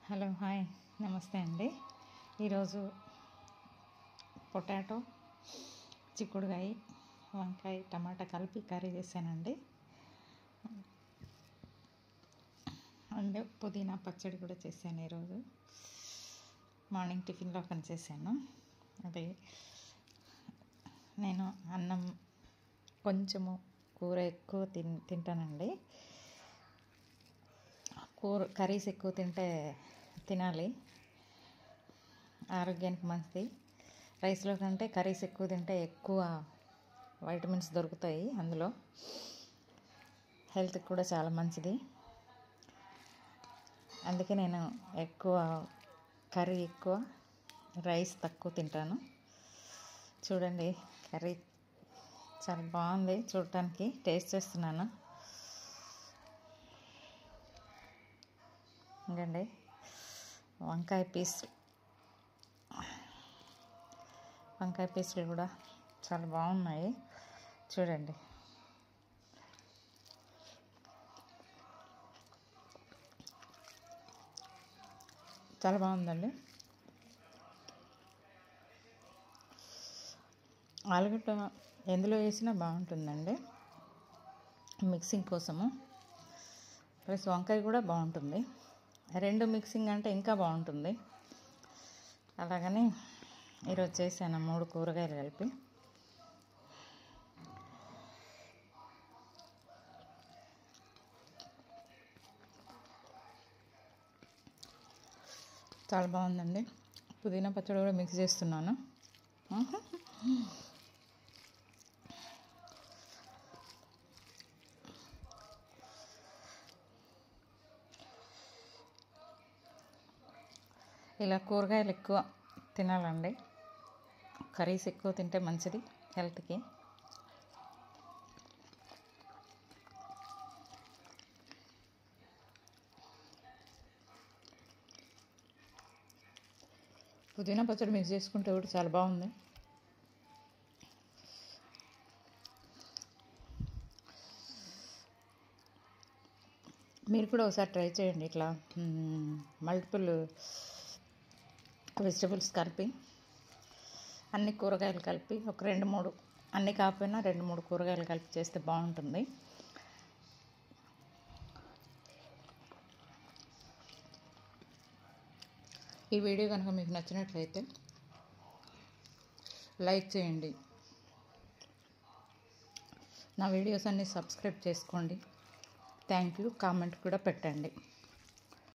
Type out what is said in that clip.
Hello hi నమస్తే అండి. ఈరోజు పొటాటో, చిక్కుడుకాయ, వంకాయ, టమాటా కలిపి కర్రీ చేశానండి. అండ్ పుదీనా పచ్చడి కూడా చేశాను. ఈరోజు మార్నింగ్ టిఫిన్లో పని చేశాను. అది నేను అన్నం కొంచెము కూర ఎక్కువ తింటానండి. కర్రీస్ ఎక్కువ తినాలి, ఆరోగ్యానికి మంచిది. రైస్లో కంటే కర్రీస్ ఎక్కువ తింటే ఎక్కువ వైటమిన్స్ దొరుకుతాయి, అందులో హెల్త్కి కూడా చాలా మంచిది. అందుకే నేను ఎక్కువ కర్రీ ఎక్కువ, రైస్ తక్కువ తింటాను. చూడండి, కర్రీ చాలా బాగుంది చూడటానికి. టేస్ట్ చేస్తున్నాను. ఇంకండి వంకాయ పీసులు కూడా చాలా బాగున్నాయి. చూడండి, చాలా బాగుందండి. ఆలుగడ్డ ఎందులో వేసినా బాగుంటుందండి, మిక్సింగ్ కోసము. ప్లస్ వంకాయ కూడా బాగుంటుంది. రెండు మిక్సింగ్ అంటే ఇంకా బాగుంటుంది. అలాగని ఈరోజు చేశాను 3 కూరగాయలు కలిపి. చాలా బాగుందండి. పుదీనా పచ్చడి కూడా మిక్స్ చేస్తున్నాను. ఇలా కూరగాయలు ఎక్కువ తినాలండి. కర్రీస్ ఎక్కువ తింటే మంచిది హెల్త్కి. పుదీనా పచ్చడి మిక్స్ చేసుకుంటే కూడా చాలా బాగుంది. మీరు కూడా ఒకసారి ట్రై చేయండి. ఇట్లా మల్టిపుల్ వెజిటబుల్స్ కలిపి, అన్ని కూరగాయలు కలిపి ఒక 2-3, అన్నీ కాకపోయినా 2-3 కూరగాయలు కలిపి చేస్తే బాగుంటుంది. ఈ వీడియో కనుక మీకు నచ్చినట్లయితే లైక్ చేయండి. నా వీడియోస్ అన్నీ సబ్స్క్రైబ్ చేసుకోండి. Thank you. కామెంట్ కూడా పెట్టండి.